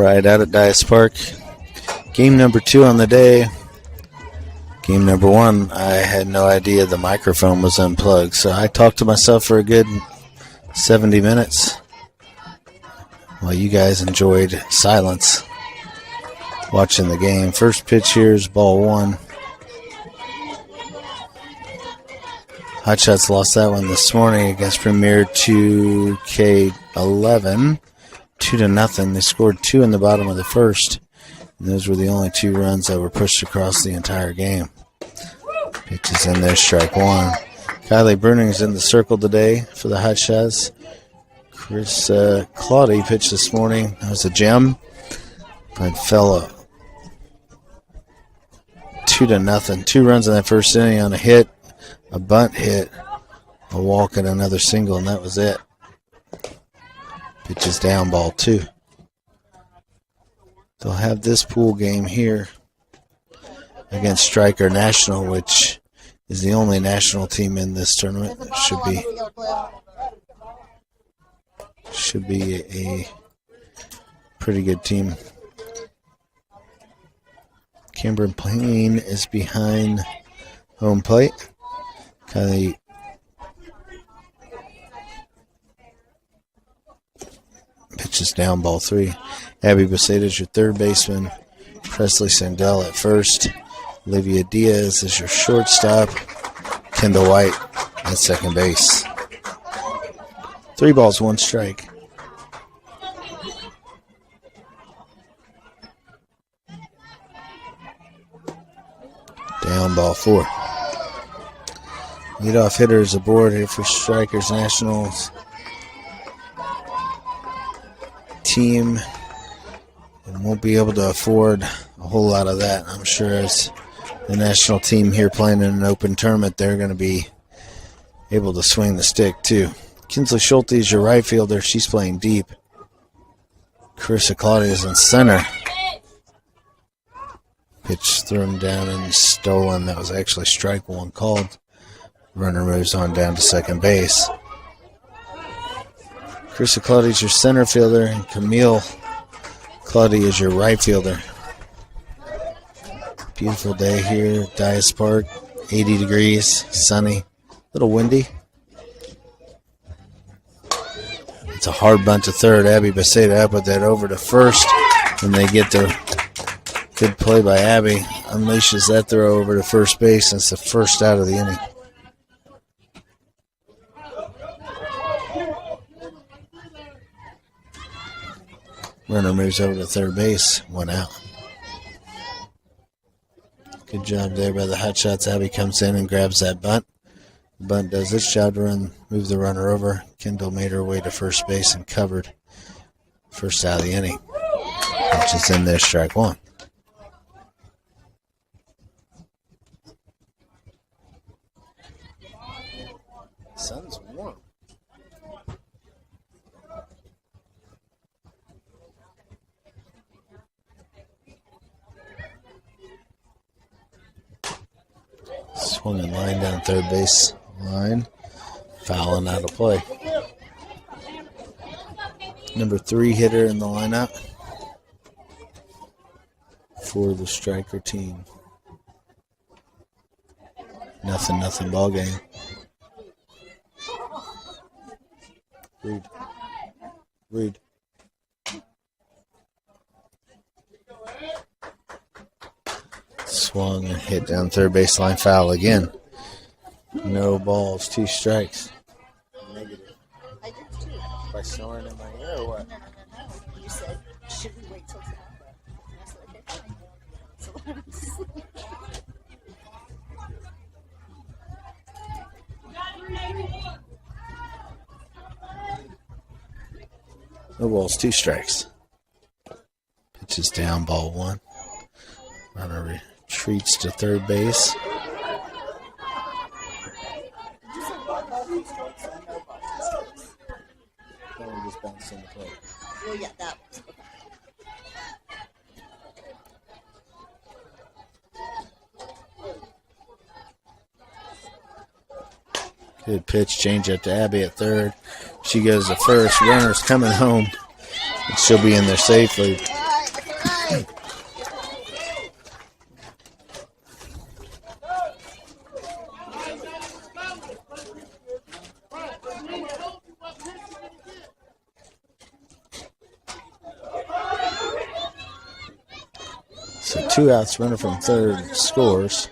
right, out at Dias Park. Game number 2 on the day. Game number 1, I had no idea the microphone was unplugged, so I talked to myself for a good 70 minutes while you guys enjoyed silence watching the game. First pitch here is ball 1. Hotshots lost that one this morning against Premier 2K11, 2-0. They scored 2 in the bottom of the first, and those were the only 2 runs that were pushed across the entire game. Pitch is in there, strike 1. Kylie Bruning is in the circle today for the Hotshots. Chris Claudy pitched this morning. That was a gem, but fell 2-0. 2 runs in that first inning on a hit, a bunt hit, a walk, and another single, and that was it. Pitch is down, ball 2. They'll have this pool game here against Striker National, which is the only national team in this tournament. Should be a pretty good team. Cameron Payne is behind home plate. Kylie pitches down, ball 3. Abby Becerra is your third baseman. Presley Sandell at first. Olivia Diaz is your shortstop. Kendall White at second base. 3 balls, 1 strike. Down, ball 4. Leadoff hitter is aboard here for Strykers Nationals team, and won't be able to afford a whole lot of that. I'm sure as the national team here playing in an open tournament, they're going to be able to swing the stick too. Kinsley Schulte is your right fielder. She's playing deep. Carissa Claudia is in center. Pitch thrown down and stolen. That was actually strike 1 called. Runner moves on down to second base. Carissa Claudia is your center fielder, and Camille Claudia is your right fielder. Beautiful day here at Dias Park. 80 degrees, sunny, a little windy. It's a hard bunt to third. Abby Becerra up with that over to first, and they get the good play by Abby. Unleashes that throw over to first base, and it's the first out of the inning. Runner moves over to third base, 1 out. Good job there by the Hotshots. Abby comes in and grabs that bunt. The bunt does its job to move the runner over. Kendall made her way to first base and covered. First out of the inning. Pitch is in there, strike 1. Sun's warm. Swinging line down third base line. Fouling out of play. Number 3 hitter in the lineup for the Striker team. Nothing ball game. Reed. Swung and hit down third baseline, foul again. No balls, 2 strikes. Negative. I did too. By snoring in my ear or what? No. You said, should we wait till tomorrow? And I said, okay. So no balls, 2 strikes. Pitch is down, ball 1. Runner retreats to third base. That one just bounced on the plate. Well, yeah, that was okay. Good pitch, change up to Abby at third. She goes to first. Runner's coming home. And she'll be in there safely. So 2 outs, runner from third scores.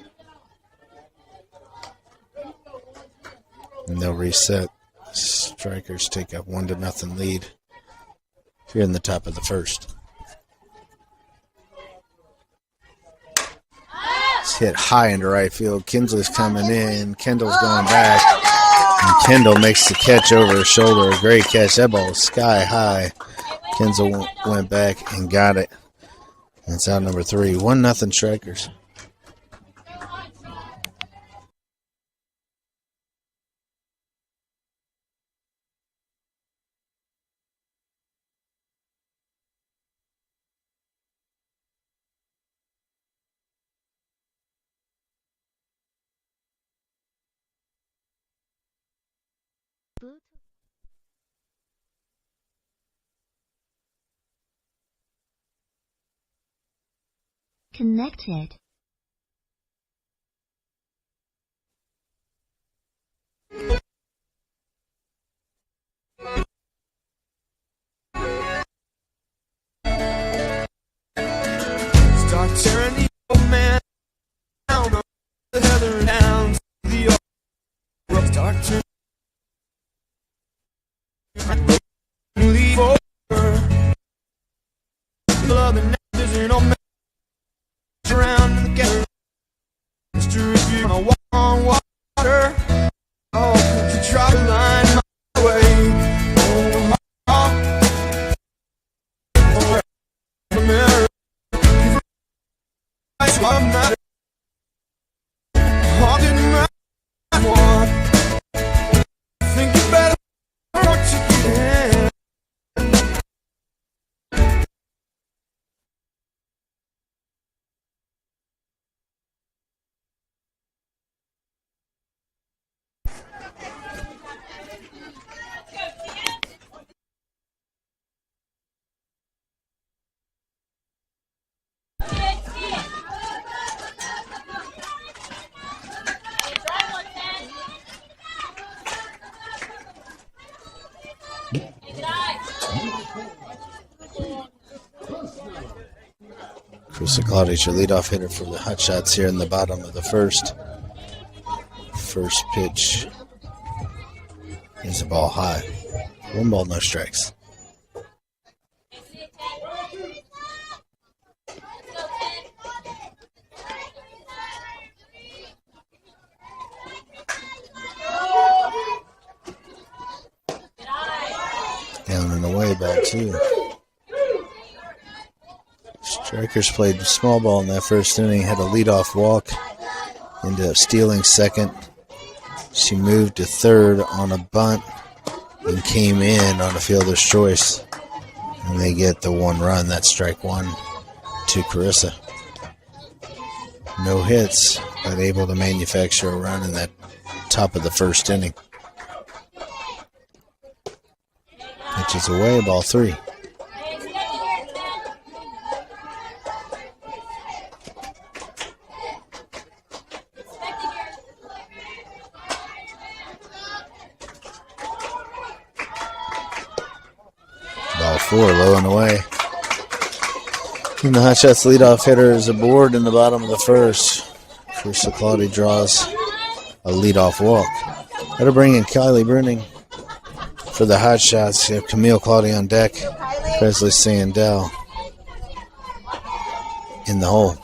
And they'll reset. Strykers take a 1-0 lead here in the top of the first. It's hit high into right field. Kinsley's coming in. Kendall's going back. And Kendall makes the catch over his shoulder. A great catch. That ball was sky high. Kendall went back and got it. That's out number 3. 1-0 Strykers. Connected. Start tearing the old man down on the heather downs. The old start turning leave over. Love and there's no man around the gather. Mr. If you wanna walk on water, oh, could you try to line my way? Oh, America. I'm not holding my one. Think you better what you can. Chris Claudius, your leadoff hitter for the Hotshots here in the bottom of the first. First pitch is a ball high. 1 ball, no strikes. Down and away, ball 2. Strykers played small ball in that first inning, had a leadoff walk, ended up stealing second. She moved to third on a bunt and came in on a fielder's choice. And they get the 1 run. That's strike 1 to Carissa. No hits, but able to manufacture a run in that top of the first inning. Pitches away, ball 3. Ball 4, low and away. And the Hotshots leadoff hitter is aboard in the bottom of the first. Chris Claudia draws a leadoff walk. That'll bring in Kylie Bruning for the Hotshots. You have Camille Claudia on deck. Presley Sandell in the hole.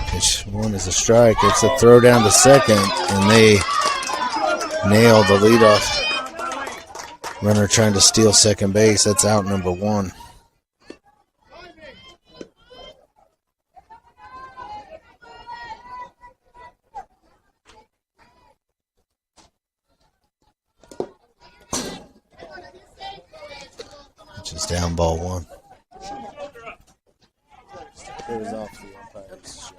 Pitch 1 is a strike. It's a throw down to second, and they nail the leadoff. Runner trying to steal second base. That's out number 1. Which is down, ball 1. It was off the umpires.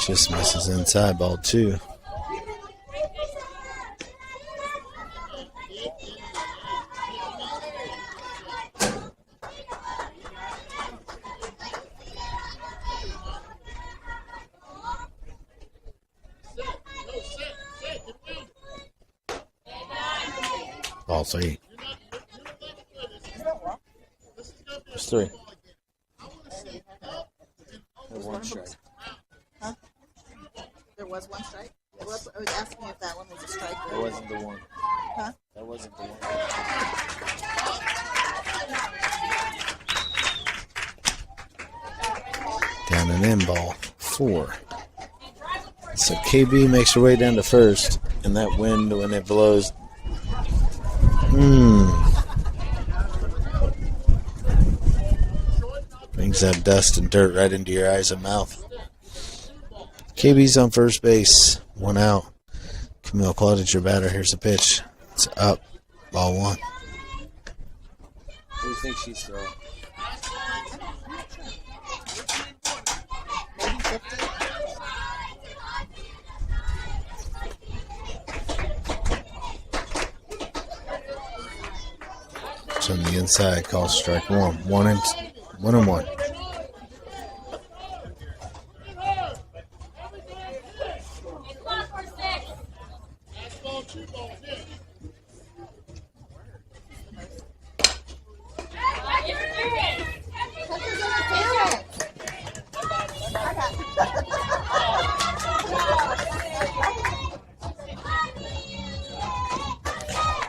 Just misses inside, ball 2. Ball 3. It's 3. One strike. Huh? There was one strike? I was asking if that one was a strike. That wasn't the one. Huh? That wasn't the one. Down and in, ball 4. So KB makes her way down to first, and that wind, when it blows, brings that dust and dirt right into your eyes and mouth. KB's on first base, 1 out. Camille Claudet's your batter. Here's the pitch. It's up, ball 1. What do you think she's throwing? Maybe 50. It's on the inside. Call strike 1. 1 and 1.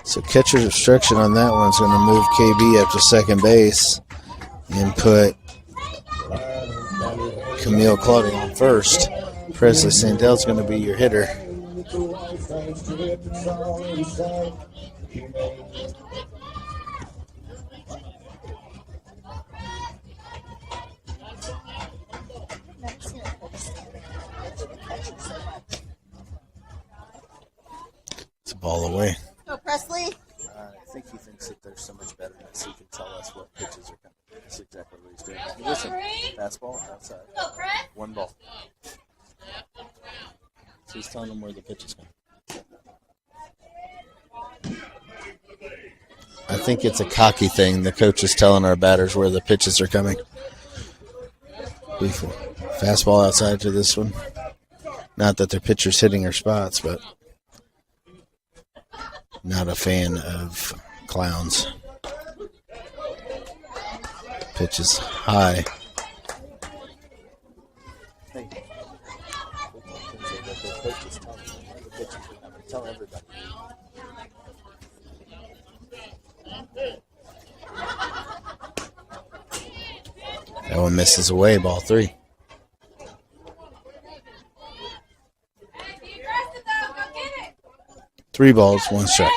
So catcher's obstruction on that one is going to move KB up to second base and put Camille Claudet on first. Presley Sandell's going to be your hitter. It's a ball away. Go, Presley. I think he thinks that there's so much betterness he can tell us what pitches are coming. That's exactly what he's doing. Listen, fastball outside. 1 ball. So he's telling them where the pitch is coming. I think it's a cocky thing. The coach is telling our batters where the pitches are coming. Before. Fastball outside to this one. Not that their pitcher's hitting her spots, but not a fan of clowns. Pitch is high. Tell everybody. That one misses away, ball 3. Three balls, 1 strike.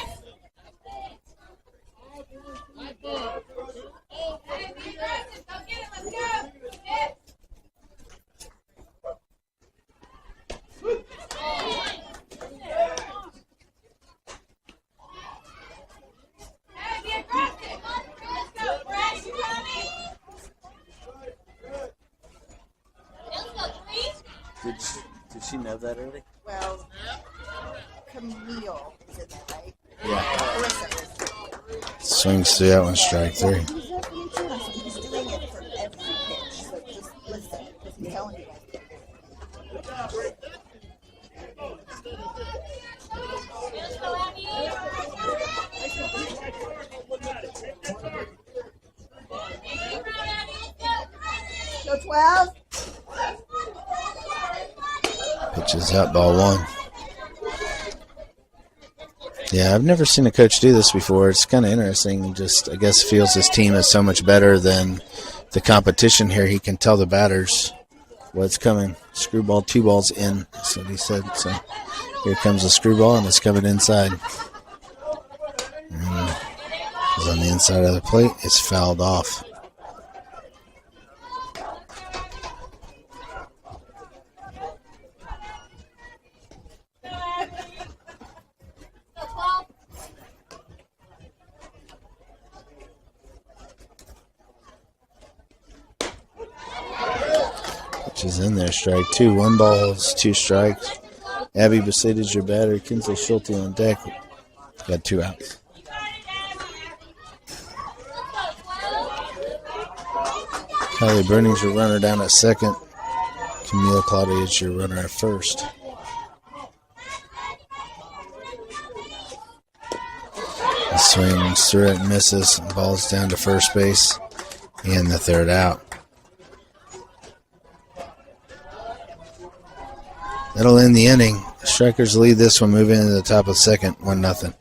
Did she know that early? Well, Camille is in there, right? Yeah. Carissa is. Swings through that one, strike 3. He's doing it for every pitch, so just listen, because he's telling you guys. Go 12. Pitch is up, ball 1. Yeah, I've never seen a coach do this before. It's kind of interesting. Just, I guess, feels his team is so much better than the competition here. He can tell the batters what's coming. Screwball, 2 balls in. That's what he said. So here comes the screwball, and it's coming inside. And it's on the inside of the plate. It's fouled off. Is in there, strike 2. 1 ball, 2 strikes. Abby Besaid's your batter. Kinsley Schulte on deck. Got 2 outs. Kylie Brenning's your runner down at second. Camille Claudet is your runner at first. Swings through it and misses. Ball's down to first base. And the third out. That'll end the inning. Strykers lead this one, moving into the top of the second, 1-0.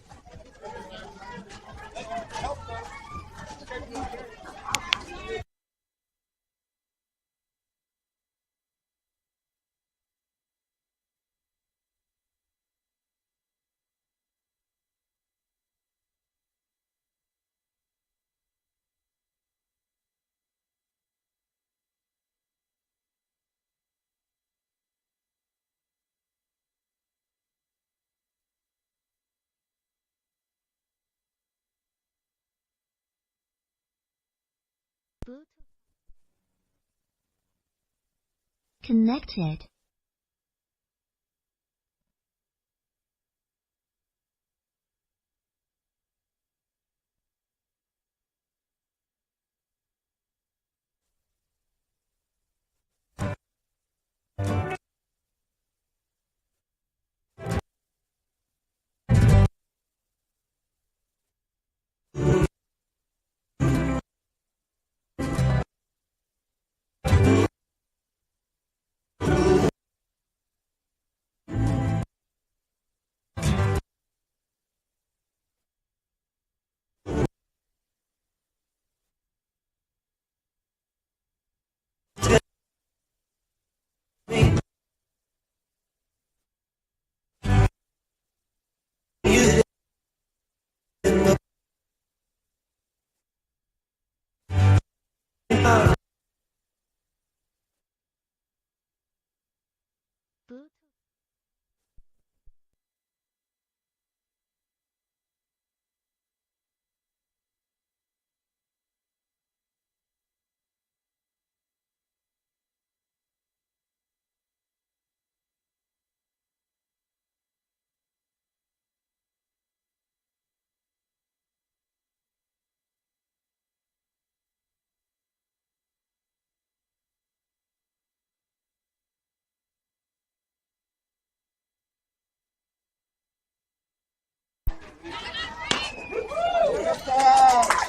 Connected.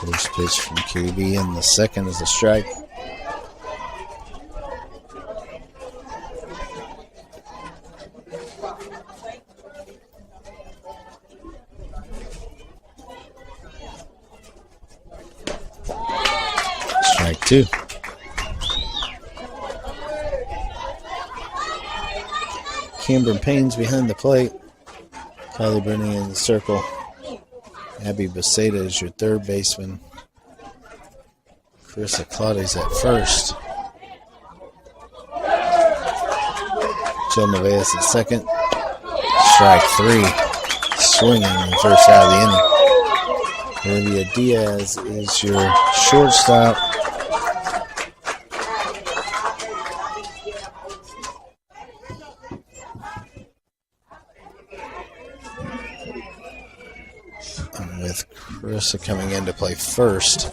First pitch from KB, and the second is a strike. Strike two. Cameron Payne's behind the plate. Kylie Brennan in the circle. Abby Beseda is your third baseman. Carissa Claudi's at first. Jill Nevaez at second. Strike three. Swinging in the first out of the inning. Olivia Diaz is your shortstop. With Carissa coming in to play first.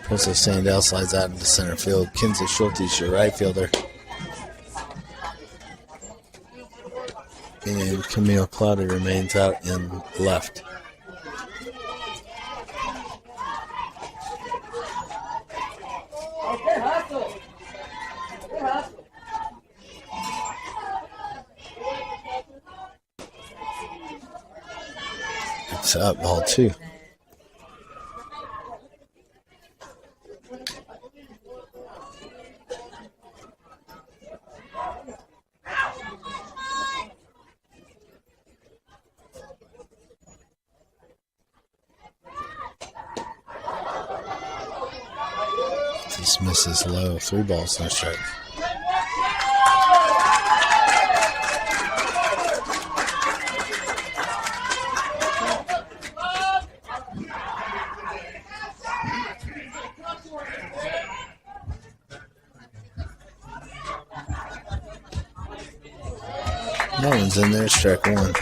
Princess Sandell slides out into center field. Kinsey Schulte's your right fielder. And Camille Cloudy remains out in left. It's up, ball two. This misses low. 3 balls, no strike. No one's in there, strike one.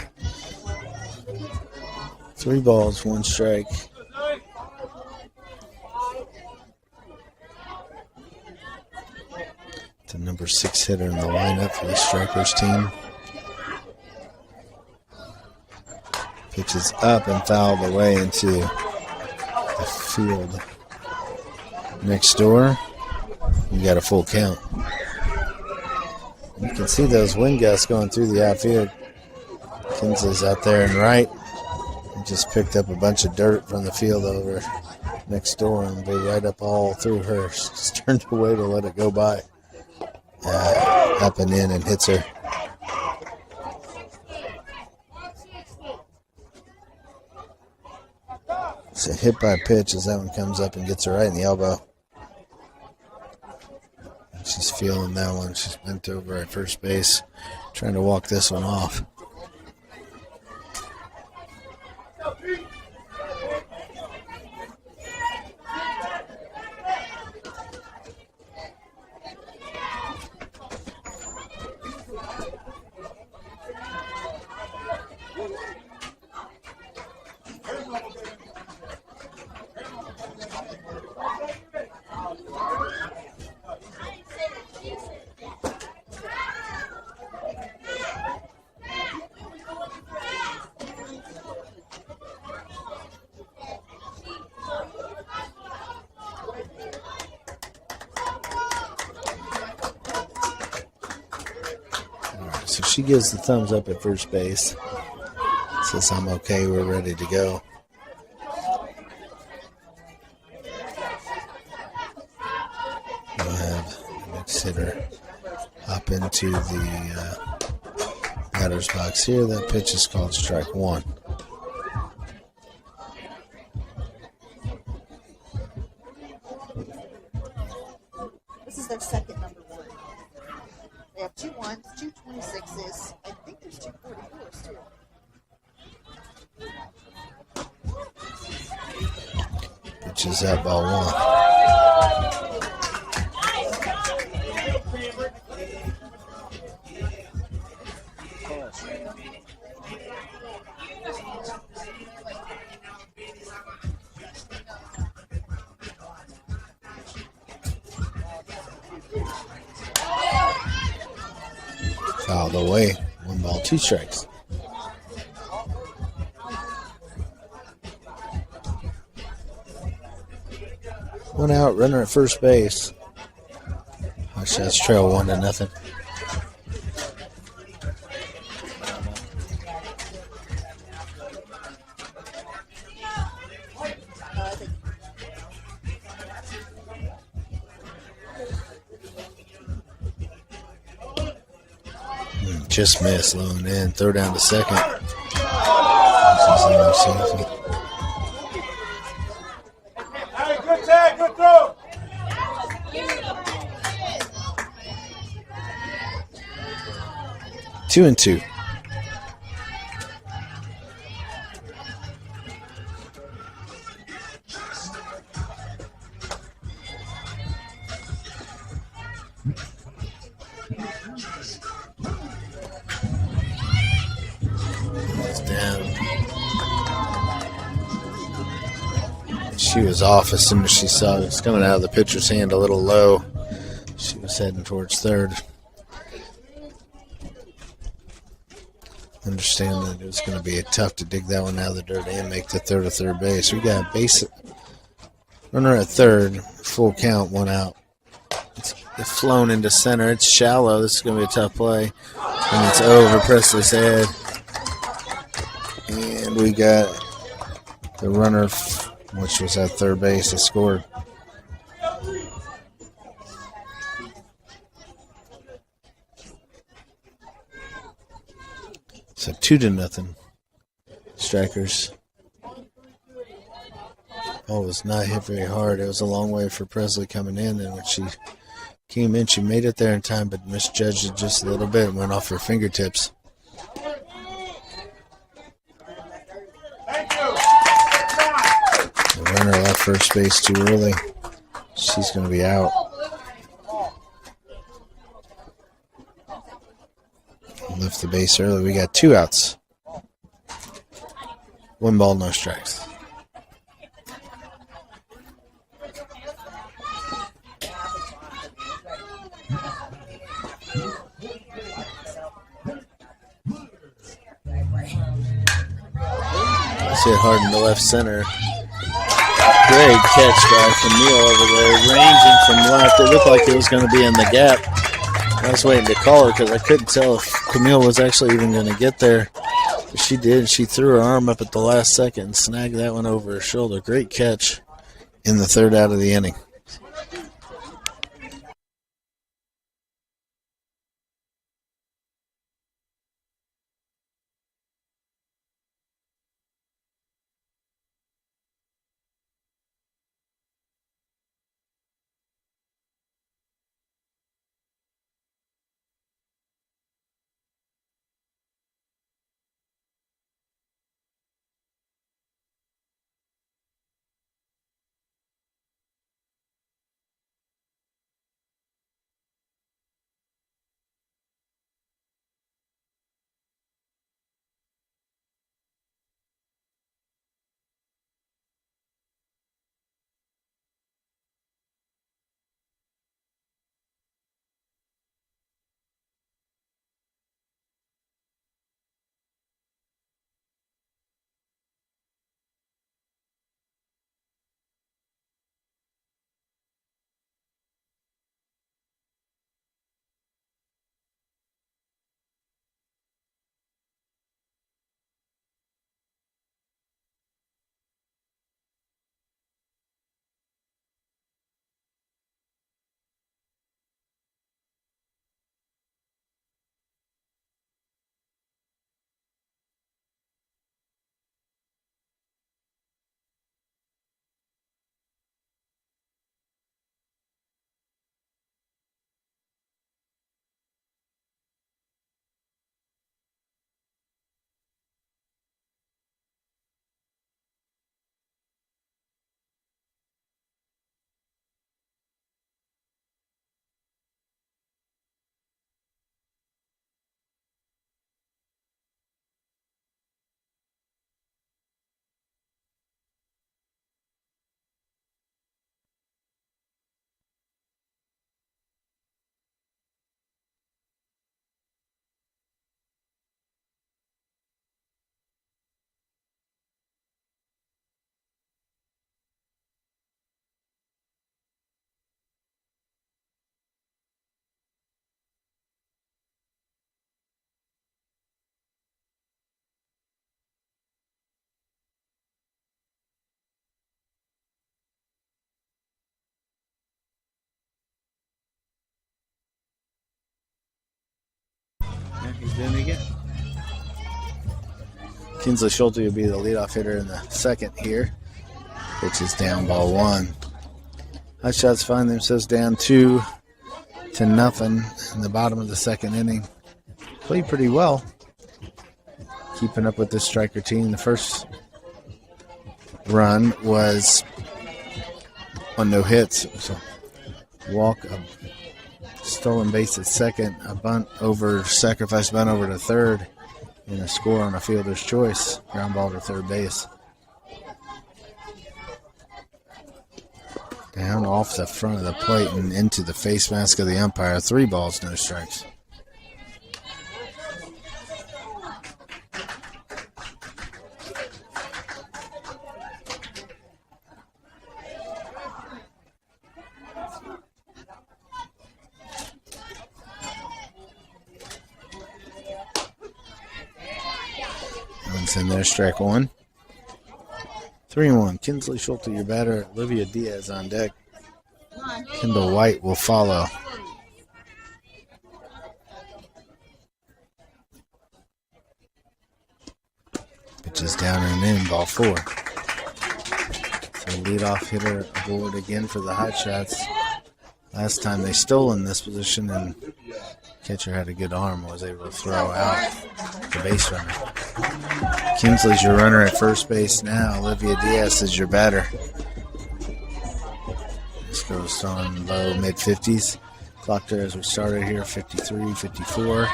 3 balls, 1 strike. The number 6 hitter in the lineup for the Strykers team. Pitch is up and fouled away into the field. Next door, you got a full count. You can see those wind gusts going through the outfield. Kinsley's out there and right. He just picked up a bunch of dirt from the field over next door and blew right up all through her. She just turned away to let it go by. Up and in and hits her. It's a hit by pitch as that one comes up and gets her right in the elbow. She's feeling that one. She's bent over at first base, trying to walk this one off. So she gives the thumbs up at first base. Says, I'm okay, we're ready to go. We'll have the next hitter hop into the batter's box here. That pitch is called strike one. This is their second number one. They have 2 1s, 2 26s. I think there's 2 44s too. Pitch is out, ball one. Fouled away. 1 ball, 2 strikes. One out, runner at first base. Hotshots trail 1-0. Just missed, low and in. Throw down to second. Good tag, good throw. 2-2. She was off as soon as she saw it. It's coming out of the pitcher's hand a little low. She was heading towards third. Understand that it was going to be tough to dig that one out of the dirt and make the throw to third base. We got a base runner at third, full count, 1 out. It's flown into center. It's shallow. This is going to be a tough play. And it's over Presley's head. And we got the runner, which was at third base, that scored. So 2-0. Strykers. Oh, it was not hit very hard. It was a long way for Presley coming in, and when she came in, she made it there in time, but misjudged it just a little bit and went off her fingertips. The runner left first base too early. She's going to be out. Left the base early. We got 2 outs. 1 ball, no strikes. hit hard into left center. Great catch by Camille over there, ranging from left. It looked like it was going to be in the gap. I was waiting to call her because I couldn't tell if Camille was actually even going to get there. But she did. She threw her arm up at the last second and snagged that one over her shoulder. Great catch in the third out of the inning. He's doing it again. Kinsley Schulte will be the leadoff hitter in the second here. Pitch is down, ball one. Hotshots find themselves down 2-0 in the bottom of the second inning. Played pretty well, keeping up with this Striker team. The first run was on no hits. It was a walk, a stolen base at second, a bunt over, sacrifice bunt over to third, and a score on a fielder's choice, ground ball to third base. Down off the front of the plate and into the face mask of the umpire. 3 balls, no strikes. One's in there, strike one. 3-1. Kinsley Schulte, your batter. Olivia Diaz on deck. Kendall White will follow. Pitch is down and in, ball 4. So leadoff hitter aboard again for the Hotshots. Last time they stole in this position and catcher had a good arm, was able to throw out the base runner. Kinsley's your runner at first base now. Olivia Diaz is your batter. This goes on low mid-50s. Clock there as we started here, 53, 54.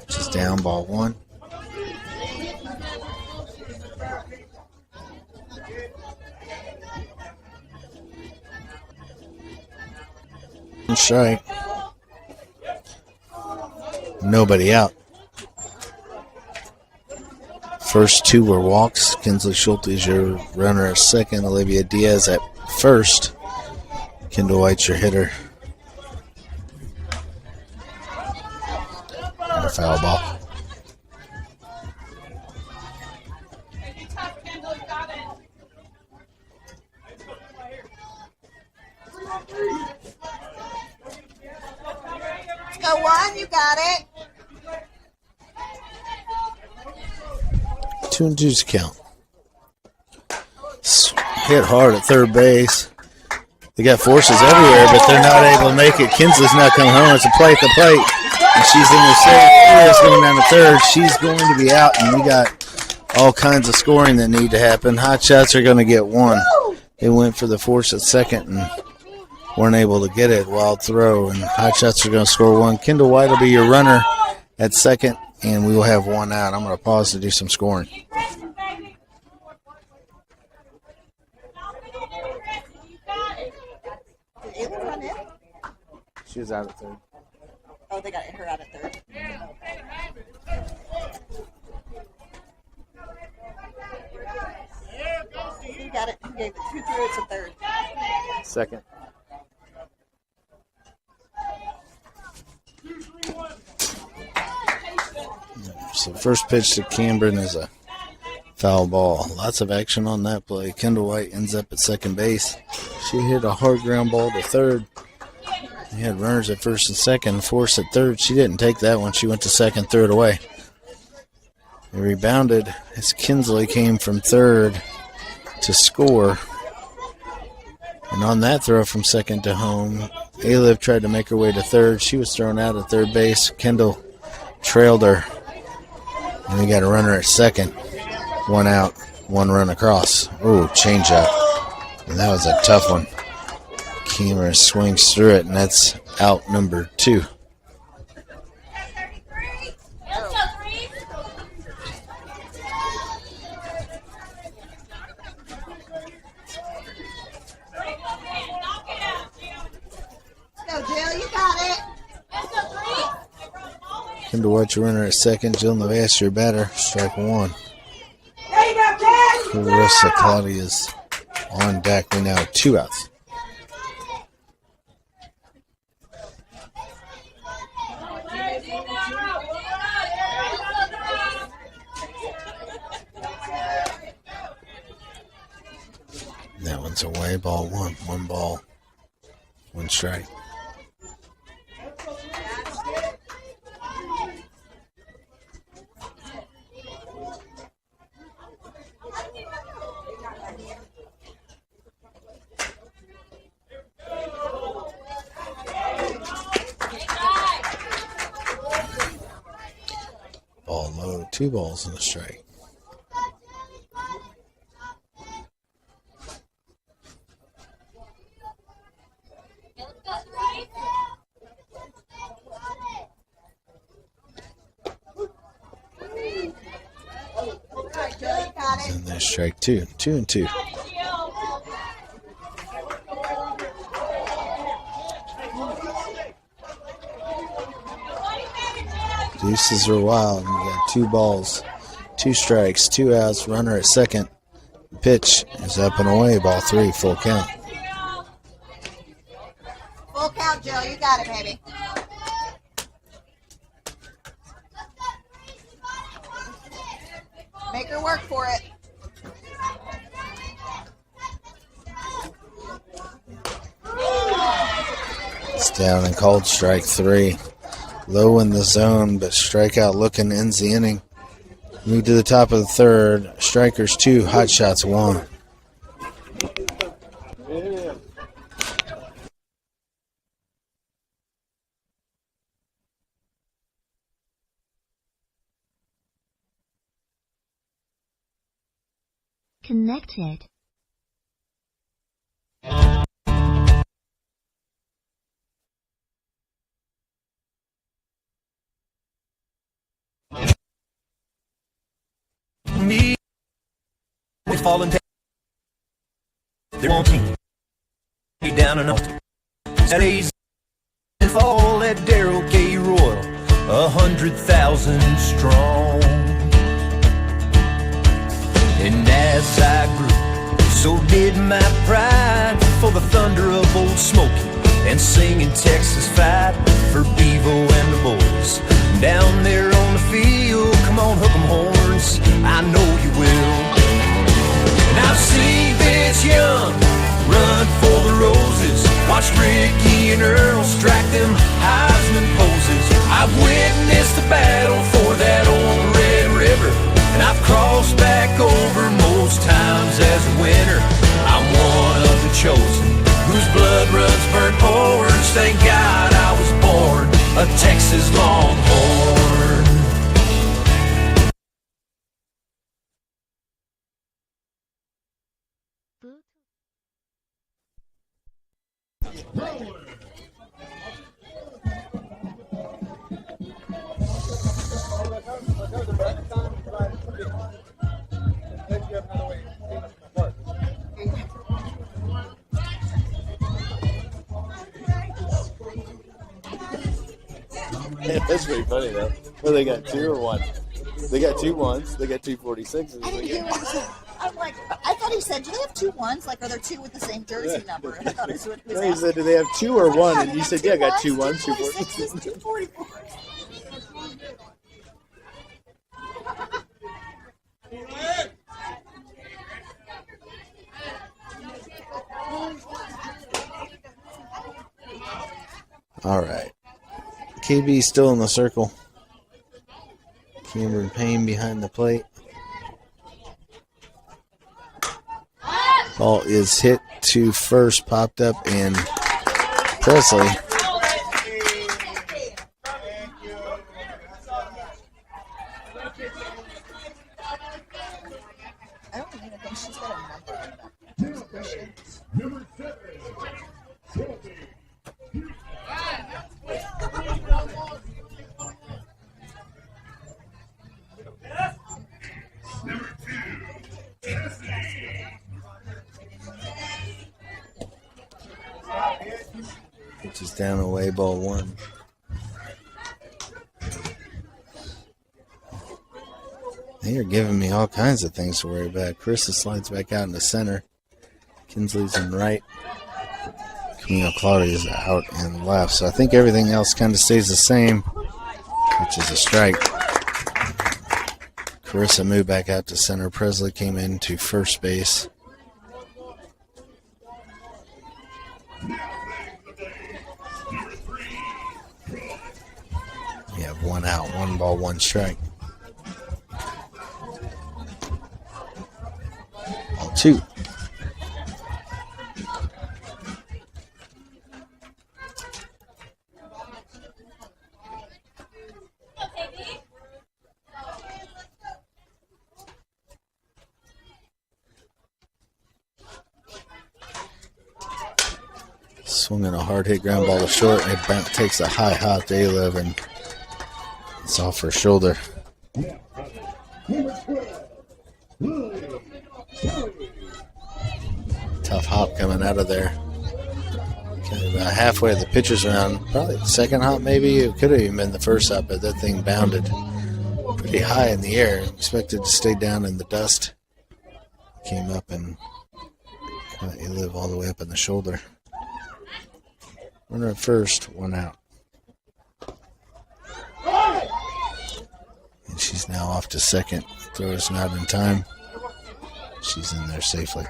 Just down, ball 1. Strike. Nobody out. First two were walks. Kinsley Schulte is your runner at second. Olivia Diaz at first. Kendall White's your hitter. And a foul ball. Go one, you got it. 2-2's count. Hit hard at third base. They got forces everywhere, but they're not able to make it. Kinsley's not coming home. It's a play at the plate, and she's in the safe. It's going down to third. She's going to be out, and we got all kinds of scoring that need to happen. Hotshots are going to get one. They went for the force at second and weren't able to get it. Wild throw, and Hotshots are going to score one. Kendall White will be your runner at second, and we will have one out. I'm going to pause to do some scoring. Did Ayla run in? She was out at third. Oh, they got her out at third. Who got it? Who gave it? Who threw it to third? Second. So first pitch to Cameron is a foul ball. Lots of action on that play. Kendall White ends up at second base. She hit a hard ground ball to third. They had runners at first and second, force at third. She didn't take that one. She went to second, threw it away. They rebounded as Kinsley came from third to score. And on that throw from second to home, Aliv tried to make her way to third. She was thrown out at third base. Kendall trailed her. And we got a runner at second. One out, one run across. Ooh, change up. And that was a tough one. Cameron swings through it, and that's out number 2. Go, Jill, you got it. Kendall White, your runner at second. Jill Navas, your batter. Strike one. Clarissa Claudia's on deck. We now have 2 outs. That one's away. Ball one. 1 ball. 1 strike. Ball low. 2 balls and a strike. And there's strike 2. 2-2. Deuces are wild. We got 2 balls, 2 strikes, 2 outs. Runner at second. Pitch is up and away. Ball 3. Full count. Full count, Jill. You got it, baby. Make her work for it. It's down and called strike 3. Low in the zone, but strikeout looking ends the inning. Move to the top of the third. Strykers 2, Hotshots 1. Connected. Me, we falling down. They won't keep me down enough. At easy and fall at Darrell K. Royal, 100,000 strong. And as I grew, so did my pride for the thunder of Old Smoky and singing Texas fight for Bevo and the boys. Down there on the field, come on, hook 'em horns, I know you will. And I've seen Vince Young run for the roses, watched Ricky and Earl strike them Heisman poses. I've witnessed the battle for that old Red River, and I've crossed back over most times as a winner. I'm one of the chosen, whose blood runs burnt orange. Thank God I was born a Texas Longhorn. That's pretty funny though. Well, they got 2 or 1. They got 2 1s. They got 2 46s. I didn't hear what he said. I'm like, I thought he said, do they have 2 1s? Like, are there 2 with the same jersey number? I thought that's what he was No, he asking. said, do they have 2 or 1? And you said, yeah, I got 2 1s, 2 46s, 46s. 244s. All right. KB still in the circle. Cameron Payne behind the plate. Ball is hit to first, popped up, and Presley. I don't even think she's got a number on that. Which is down away, ball 1. They are giving me all kinds of things to worry about. Carissa slides back out in the center. Kinsley's in right. Camille Claudia's out in left. So I think everything else kind of stays the same, which is a strike. Carissa moved back out to center. Presley came into first base. We have 1 out, 1 ball, 1 strike. Ball 2. Swinging a hard hit ground ball to short, and it takes a high hop to A-Lev, and it's off her shoulder. Tough hop coming out of there. Kind of about halfway of the pitcher's mound. Probably the second hop, maybe. It could have even been the first hop, but that thing bounded pretty high in the air. Expected to stay down in the dust. Came up and caught A-Lev all the way up in the shoulder. Runner at first, 1 out. And she's now off to second. Throw is not in time. She's in there safely.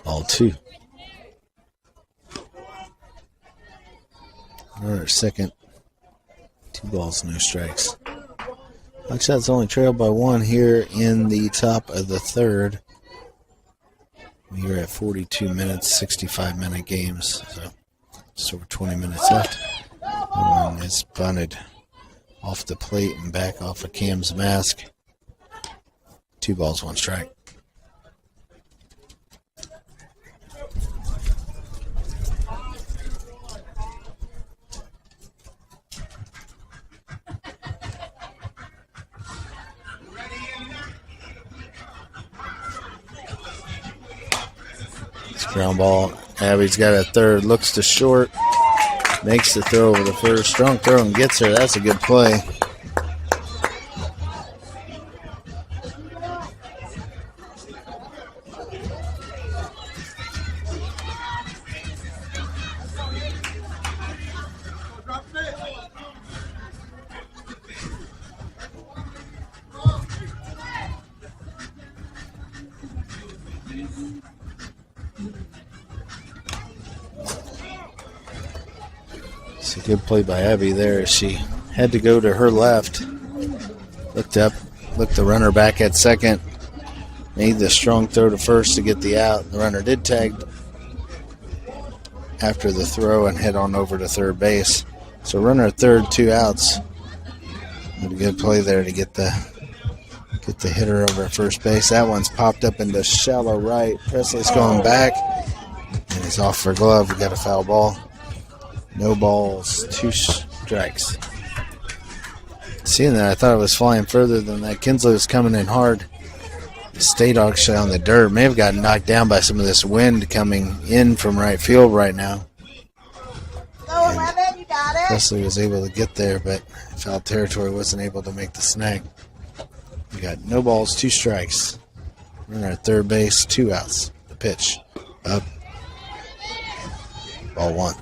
Ball 2. Runner at second. 2 balls, no strikes. Hotshots only trailed by 1 here in the top of the third. We are at 42 minutes, 65-minute games. So just over 20 minutes left. One is bunted off the plate and back off of Cam's mask. 2 balls, 1 strike. Ground ball. Abby's got a third. Looks to short. Makes the throw over the first. Strong throw and gets her. That's a good play. It's a good play by Abby there. She had to go to her left. Looked up, looked the runner back at second. Made the strong throw to first to get the out. The runner did tag after the throw and head on over to third base. So runner at third, 2 outs. A good play there to get the hitter over at first base. That one's popped up into shallow right. Presley's going back, and he's off for glove. We got a foul ball. No balls, 2 strikes. Seeing that, I thought it was flying further than that. Kinsley was coming in hard. Stayed actually on the dirt. May have gotten knocked down by some of this wind coming in from right field right now. Oh, 11, you got it. Presley was able to get there, but foul territory, wasn't able to make the snag. We got no balls, 2 strikes. Runner at third base, 2 outs. The pitch up. Ball 1.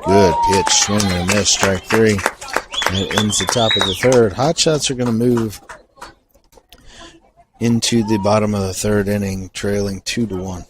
Good pitch, swing and a miss, strike 3. That ends the top of the third. Hotshots are going to move into the bottom of the third inning, trailing 2-1.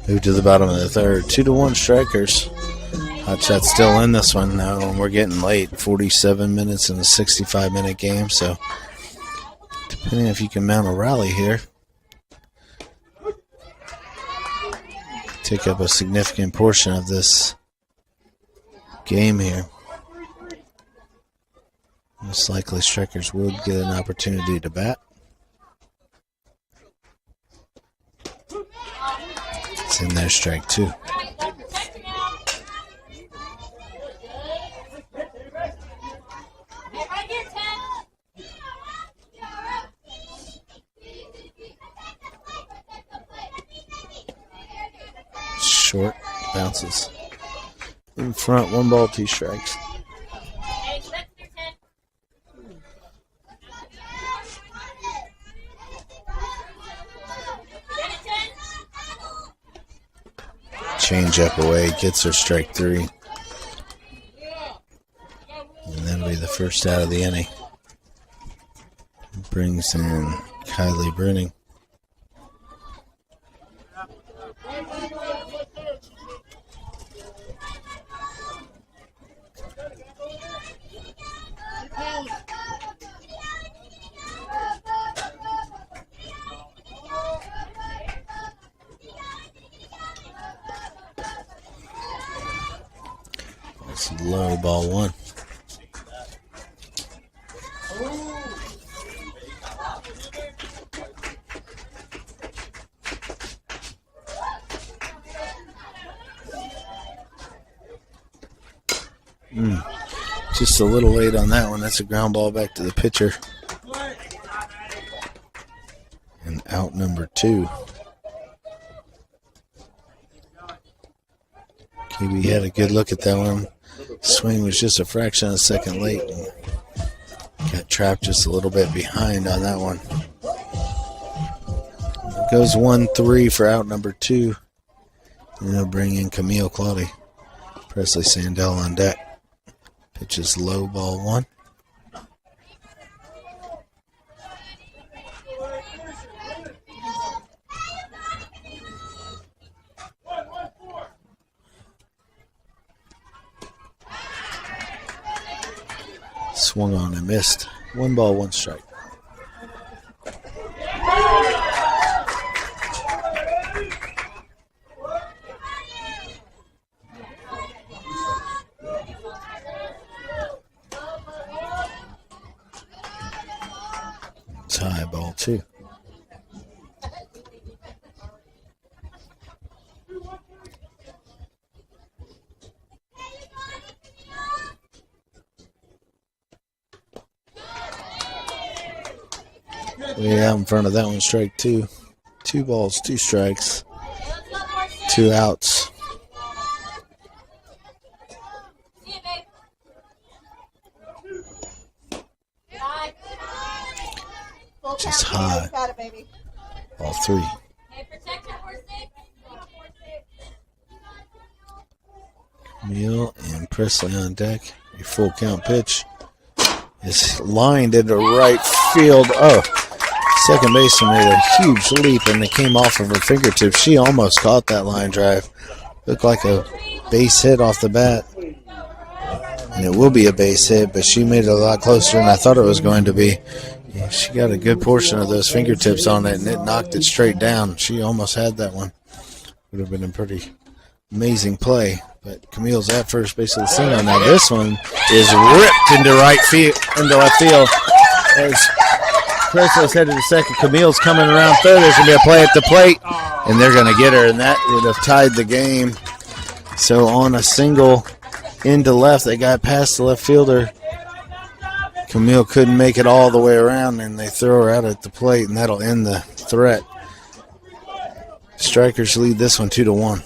Move to the bottom of the third. 2-1 Strykers. Hotshots still in this one now, and we're getting late. 47 minutes in a 65-minute game, so depending if you can mount a rally here, take up a significant portion of this game here. Most likely Strykers would get an opportunity to bat. It's in there, strike 2. Short, bounces. In front, 1 ball, 2 strikes. Change up away, gets her strike 3. And that'll be the first out of the inning. Brings in Kylie Brenning. It's low, ball one. Just a little late on that one. That's a ground ball back to the pitcher. And out number 2. KB had a good look at that one. Swing was just a fraction of a second late. And got trapped just a little bit behind on that one. It goes 1-3 for out number 2. And they'll bring in Camille Claudy. Presley Sandell on deck. Pitch is low, ball 1. Swung on and missed. 1 ball, 1 strike. Tie, ball 2. Way out in front of that one, strike 2. 2 balls, 2 strikes, 2 outs. Just high. Ball 3. Camille and Presley on deck. A full count pitch is lined into right field. Oh, second baseman made a huge leap and it came off of her fingertips. She almost caught that line drive. Looked like a base hit off the bat. And it will be a base hit, but she made it a lot closer than I thought it was going to be. Yeah, she got a good portion of those fingertips on it, and it knocked it straight down. She almost had that one. Would have been a pretty amazing play. But Camille's at first base of the single. Now this one is ripped into left field. As Presley's headed to second, Camille's coming around third. There's going to be a play at the plate, and they're going to get her, and that would have tied the game. So on a single into left, they got past the left fielder. Camille couldn't make it all the way around, and they throw her out at the plate, and that'll end the threat. Strykers lead this one 2-1.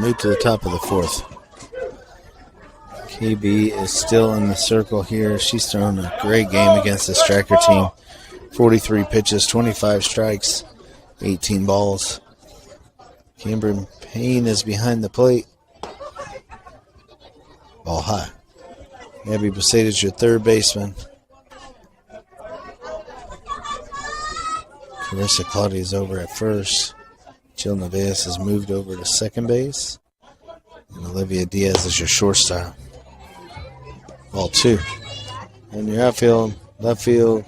move to the top of the fourth. KB is still in the circle here. She's thrown a great game against the Striker team. 43 pitches, 25 strikes, 18 balls. Cameron Payne is behind the plate. Ball high. Abby Besaid is your third baseman. Carissa Claudia is over at first. Jill Nevaez has moved over to second base. And Olivia Diaz is your shortstop. Ball 2. And your outfield, left field,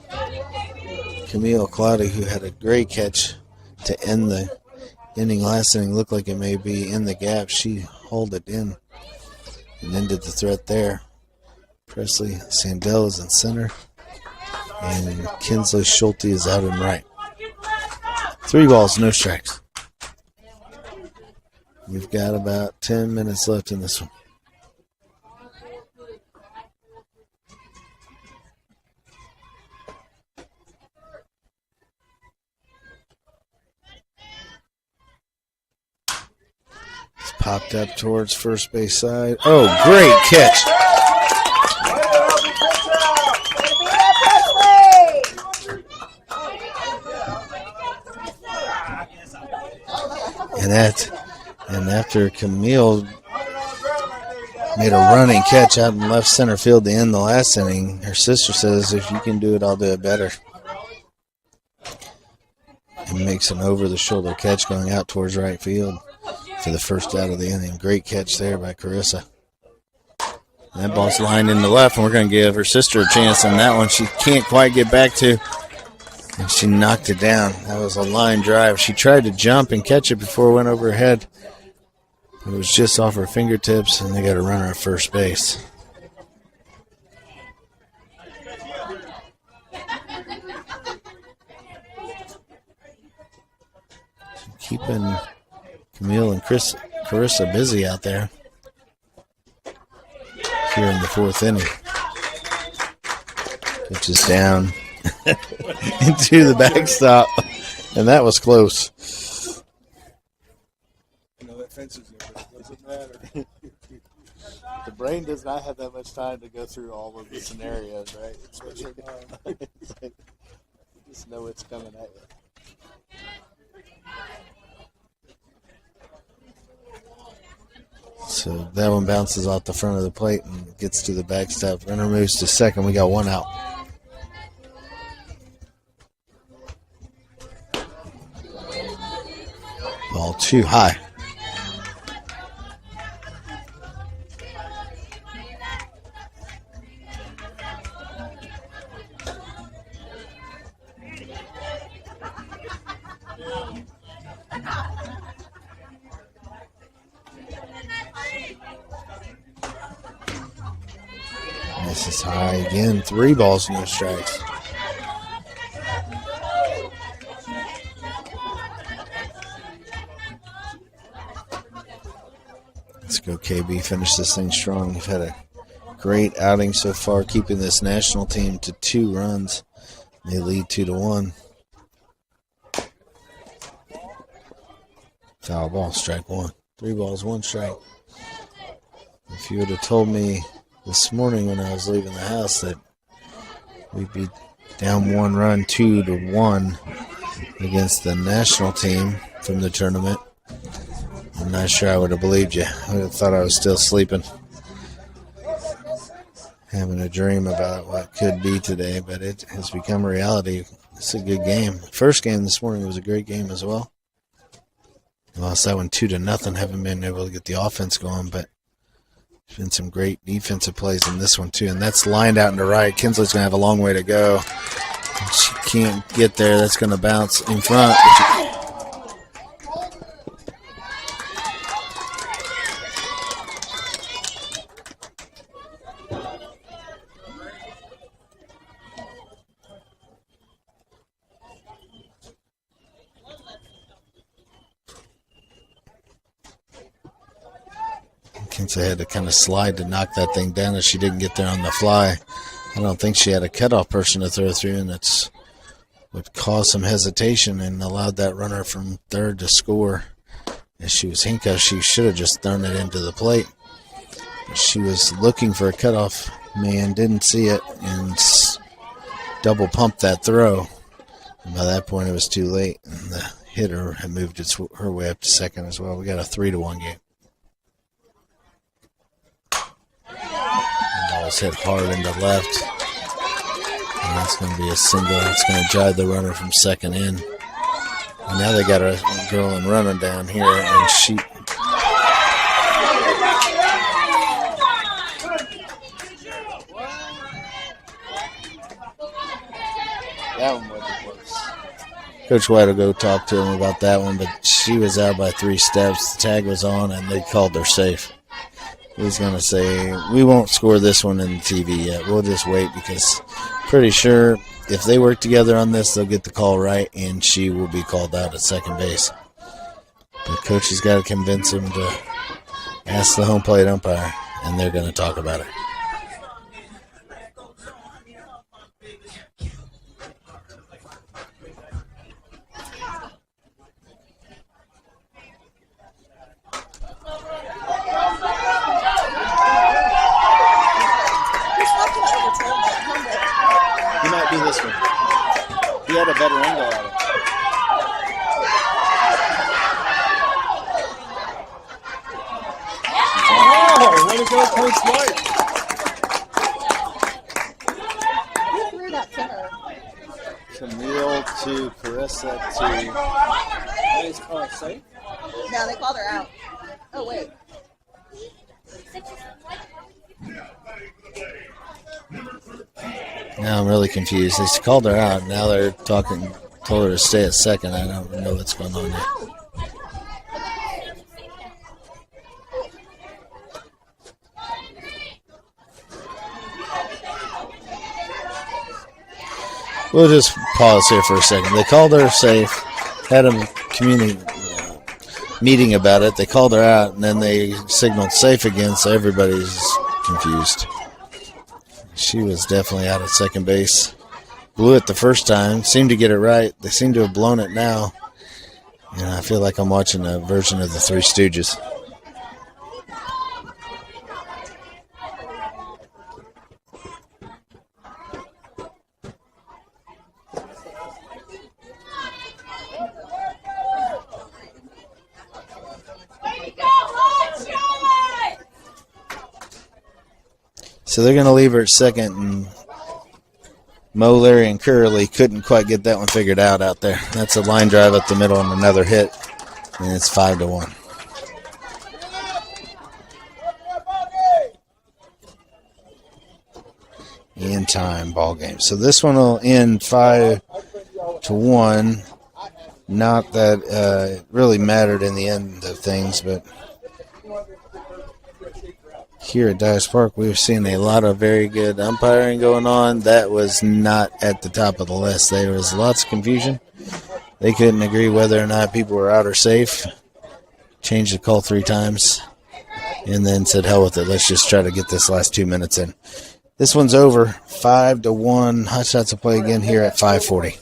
Camille Claudia, who had a great catch to end the inning last inning. Looked like it may be in the gap. She hauled it in and ended the threat there. Presley Sandell is in center. And Kinsley Schulte is out in right. 3 balls, no strikes. We've got about 10 minutes left in this one. It's popped up towards first base side. Oh, great catch. And after Camille made a running catch out in left center field to end the last inning, her sister says, if you can do it, I'll do it better. And makes an over-the-shoulder catch going out towards right field for the first out of the inning. Great catch there by Carissa. That ball's lined in the left, and we're going to give her sister a chance on that one. She can't quite get back to, and she knocked it down. That was a line drive. She tried to jump and catch it before it went over her head. It was just off her fingertips, and they got a runner at first base. Keeping Camille and Carissa busy out there here in the fourth inning. Pitch is down into the backstop, and that was close. Fences over. It doesn't matter. The brain does not have that much time to go through all of the scenarios, right? Especially now. It's like, you just know it's coming at you. So that one bounces off the front of the plate and gets to the backstop. Runner moves to second. We got 1 out. Ball 2 high. This is high again. 3 balls, no strikes. Let's go, KB. Finish this thing strong. We've had a great outing so far, keeping this national team to 2 runs. They lead 2-1. Foul ball, strike 1. 3 balls, 1 strike. If you would have told me this morning when I was leaving the house that we'd be down 1 run, 2-1 against the national team from the tournament, I'm not sure I would have believed you. I would have thought I was still sleeping, having a dream about what could be today, but it has become a reality. It's a good game. First game this morning was a great game as well. Lost that one 2-0. Haven't been able to get the offense going, but there's been some great defensive plays in this one too. And that's lined out into right. Kinsley's going to have a long way to go. She can't get there. That's going to bounce in front. Kinsley had to kind of slide to knock that thing down as she didn't get there on the fly. I don't think she had a cutoff person to throw through, and that's what caused some hesitation and allowed that runner from third to score as she was handcuffed. She should have just thrown it into the plate. But she was looking for a cutoff man, didn't see it, and double pumped that throw. And by that point, it was too late, and the hitter had moved her way up to second as well. We got a 3-1 game. The ball's hit hard into left. And that's going to be a single. It's going to drive the runner from second in. And now they got a girl and running down here, and she. That one wasn't close. Coach White will go talk to him about that one, but she was out by 3 steps. The tag was on, and they called her safe. He's going to say, we won't score this one in the TV yet. We'll just wait because pretty sure if they work together on this, they'll get the call right, and she will be called out at second base. But Coach has got to convince him to ask the home plate umpire, and they're going to talk about it. He might be this one. He had a better angle at it. Oh, way to go, Coach White. Who threw that center? Camille to Carissa to. That is called safe. No, they called her out. Oh, wait. Now I'm really confused. They called her out. Now they're told her to stay at second. I don't know what's going on there. We'll just pause here for a second. They called her safe, had a meeting about it. They called her out, and then they signaled safe again, so everybody's confused. She was definitely out at second base. Blew it the first time. Seemed to get it right. They seem to have blown it now. And I feel like I'm watching a version of the Three Stooges. So they're going to leave her at second, and Mo, Larry, and Curley couldn't quite get that one figured out there. That's a line drive up the middle and another hit, and it's 5-1. In time ball game. So this one will end 5-1. Not that it really mattered in the end of things, but here at Dyess Park, we've seen a lot of very good umpiring going on. That was not at the top of the list. There was lots of confusion. They couldn't agree whether or not people were out or safe. Changed the call 3 times and then said, hell with it. Let's just try to get this last 2 minutes in. This one's over. 5-1. Hotshots will play again here at 5:40.